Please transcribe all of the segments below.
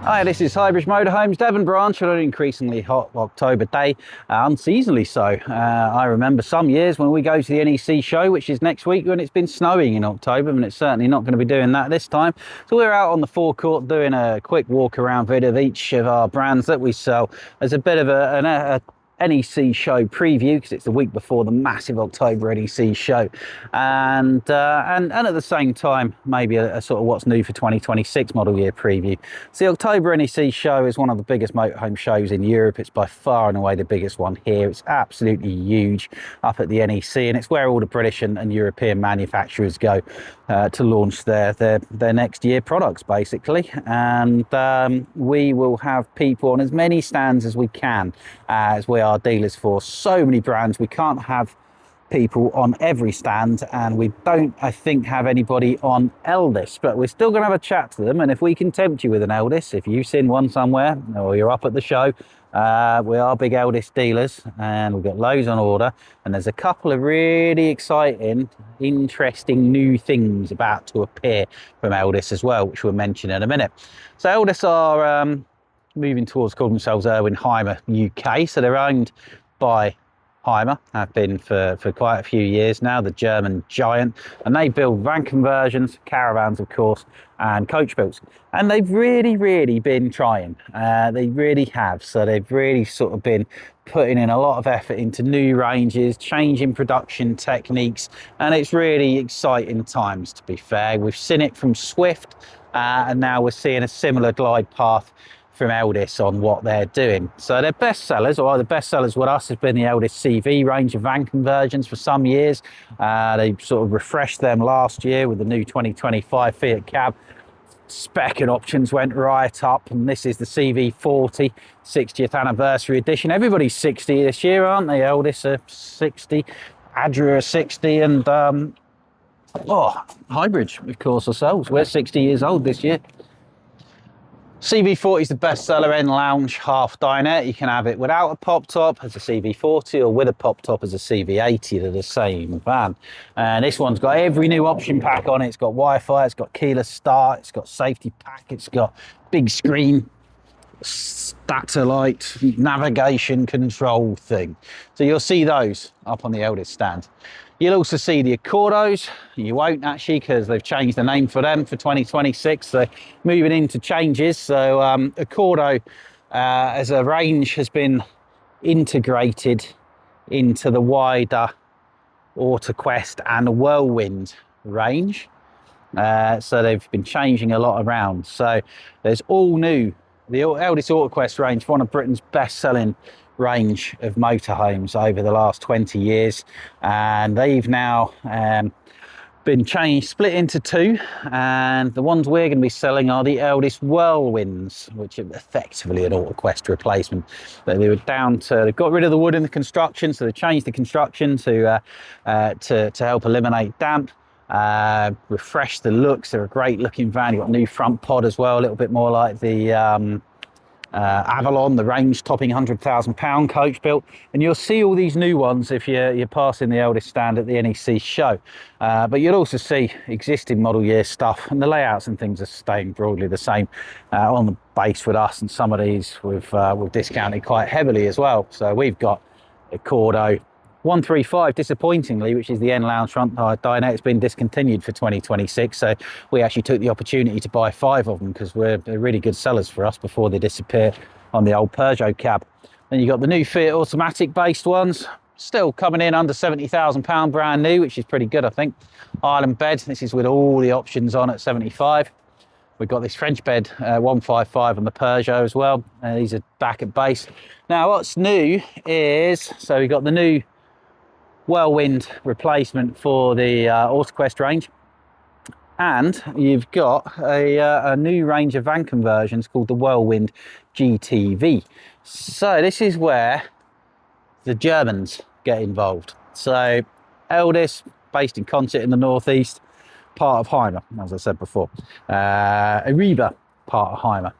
Hi, this is Highbridge Motorhomes, Devon branch, on an increasingly hot October day, unseasonably so. I remember some years when we go to the NEC show, which is next week, when it's been snowing in October, and it's certainly not going to be doing that this time. So we're out on the forecourt doing a quick walk around video of each of our brands that we sell as a bit of a NEC show preview, because it's the week before the massive October NEC show, and at the same time maybe a sort of what's new for 2026 model year preview. So the October NEC show is one of the biggest motorhome shows in Europe. It's by far and away the biggest one here. It's absolutely huge up at the NEC, and it's where all the British and European manufacturers go to launch their next year products, basically. And we will have people on as many stands as we can, as we are dealers for so many brands. We can't have people on every stand, and we don't, I think, have anybody on Elddis, but we're still going to have a chat to them. And if we can tempt you with an Elddis, if you've seen one somewhere or you're up at the show, we are big Elddis dealers, and we've got loads on order, and there's a couple of really exciting, interesting new things about to appear from Elddis as well, which we'll mention in a minute. So Elddis are moving towards calling themselves Heimer UK, so they're owned by Heimer, have been for quite a few years now, the German giant, and they build van conversions, caravans of course, and coach builds. And they've really been trying, they really have. So they've really sort of been putting in a lot of effort into new ranges, changing production techniques, and it's really exciting times, to be fair. We've seen it from Swift, and now we're seeing a similar glide path from Elddis on what they're doing. So their best sellers, or the best sellers with us, has been the Elddis CV range of van conversions for some years. They sort of refreshed them last year with the new 2025 Fiat cab. Spec and options went right up, and this is the CV40 60th anniversary edition. Everybody's 60 this year, aren't they? Elddis are 60, Adria are 60, and Highbridge, of course, ourselves. We're 60 years old this year. CV40 is the best seller in lounge half dinette. You can have it without a pop top as a CV40, or with a pop top as a CV80. They're the same van. And this one's got every new option pack on it. It's got Wi-Fi, it's got keyless start, it's got safety pack, it's got big screen, satellite navigation control thing. So you'll see those up on the Elddis stand. You'll also see the Accordos. You won't actually, because they've changed the name for them for 2026. So moving into changes. So Accordo as a range has been integrated into the wider AutoQuest and Whirlwind range. So they've been changing a lot around. So there's all new. The Elddis AutoQuest range, one of Britain's best-selling range of motorhomes over the last 20 years, and they've now been split into two, and the ones we're going to be selling are the Elddis Whirlwinds, which are effectively an AutoQuest replacement. But they were they've got rid of the wood in the construction, so they changed the construction to help eliminate damp. Refresh the looks. They're a great looking van. You've got a new front pod as well, a little bit more like the Avalon, the range topping £100,000 coach built. And you'll see all these new ones if you're passing the Elddis stand at the NEC show. But you'll also see existing model year stuff, and the layouts and things are staying broadly the same on the base with us, and some of these we've discounted quite heavily as well. So we've got Accordo 135, disappointingly, which is the N lounge front dinette. It's been discontinued for 2026, so we actually took the opportunity to buy 5 of them, because they're really good sellers for us before they disappear on the old Peugeot cab. Then you've got the new Fiat automatic based ones, still coming in under £70,000 brand new, which is pretty good, I think. Island bed, this is with all the options on at 75. We've got this French bed 155 on the Peugeot as well. These are back at base. Now what's new is, so we've got the new Whirlwind replacement for the AutoQuest range, and you've got a new range of van conversions called the Whirlwind GTV. So this is where the Germans get involved. So Elddis, based in Consett in the northeast, part of Heimer, as I said before. Ariba, part of Heimer.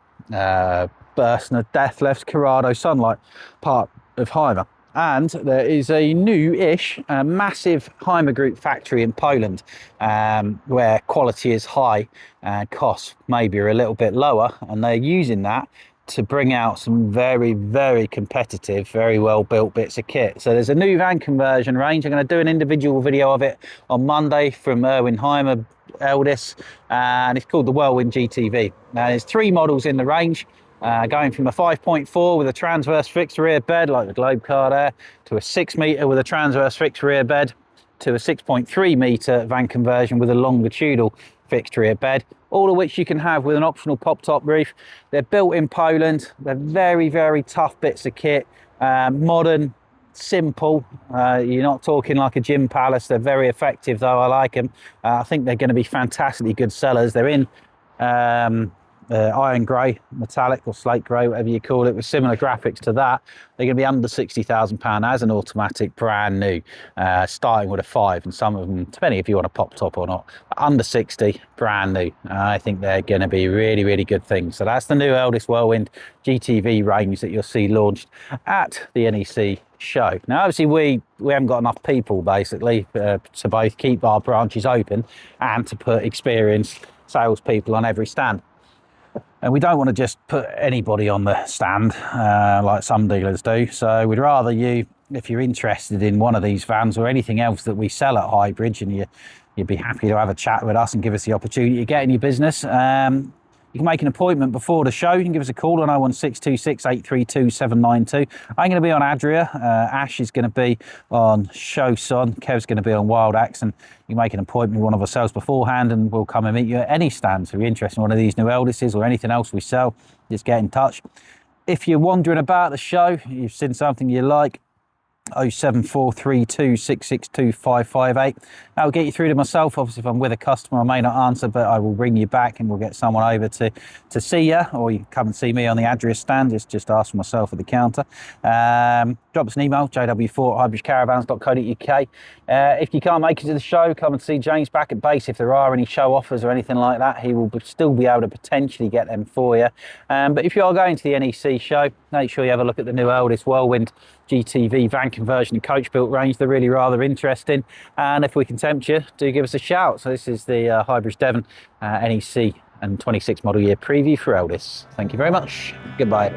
Bursner, Deathlefts, Corrado, Sunlight, part of Heimer. And there is a new-ish, massive Hymer Group factory in Poland, where quality is high and costs maybe are a little bit lower, and they're using that to bring out some very, very competitive, very well built bits of kit. So there's a new van conversion range. I'm going to do an individual video of it on Monday from Erwin Hymer, Elddis, and it's called the Whirlwind GTV. Now there's 3 models in the range, going from a 5.4 with a transverse fixed rear bed like the Globe car there, to a 6 metre with a transverse fixed rear bed, to a 6.3 metre van conversion with a longitudinal fixed rear bed, all of which you can have with an optional pop top roof. They're built in Poland. They're very, very tough bits of kit, modern, simple. You're not talking like a gym palace. They're very effective though. I like them. I think they're going to be fantastically good sellers. They're in iron grey, metallic or slate grey, whatever you call it, with similar graphics to that. They're going to be under £60,000 as an automatic, brand new, starting with a 5, and some of them, depending if you want a pop top or not, under 60, brand new. I think they're going to be really, really good things. So that's the new Elddis Whirlwind GTV range that you'll see launched at the NEC show. Now obviously we haven't got enough people basically to both keep our branches open and to put experienced salespeople on every stand. And we don't want to just put anybody on the stand like some dealers do. So we'd rather you, if you're interested in one of these vans or anything else that we sell at Highbridge, and you'd be happy to have a chat with us and give us the opportunity to get in your business, you can make an appointment before the show. You can give us a call on 01626 832 792. I'm going to be on Adria. Ash is going to be on Showson. Kev's going to be on Wild Axe. And you can make an appointment with one of ourselves beforehand, and we'll come and meet you at any stand. So if you're interested in one of these new Elddises or anything else we sell, just get in touch. If you're wondering about the show, you've seen something you like, 07432 662 558. That'll get you through to myself. Obviously, if I'm with a customer, I may not answer, but I will ring you back and we'll get someone over to see you, or you can come and see me on the Adria stand. Just ask for myself at the counter. Drop us an email, jw4@highbridgecaravans.co.uk. If you can't make it to the show, come and see James back at base. If there are any show offers or anything like that, he will still be able to potentially get them for you. But if you are going to the NEC show, make sure you have a look at the new Elddis Whirlwind GTV van conversion and coach built range. They're really rather interesting, and if we can tempt you, do give us a shout. So this is the Highbridge Devon NEC and 26 model year preview for Elddis. Thank you very much. Goodbye.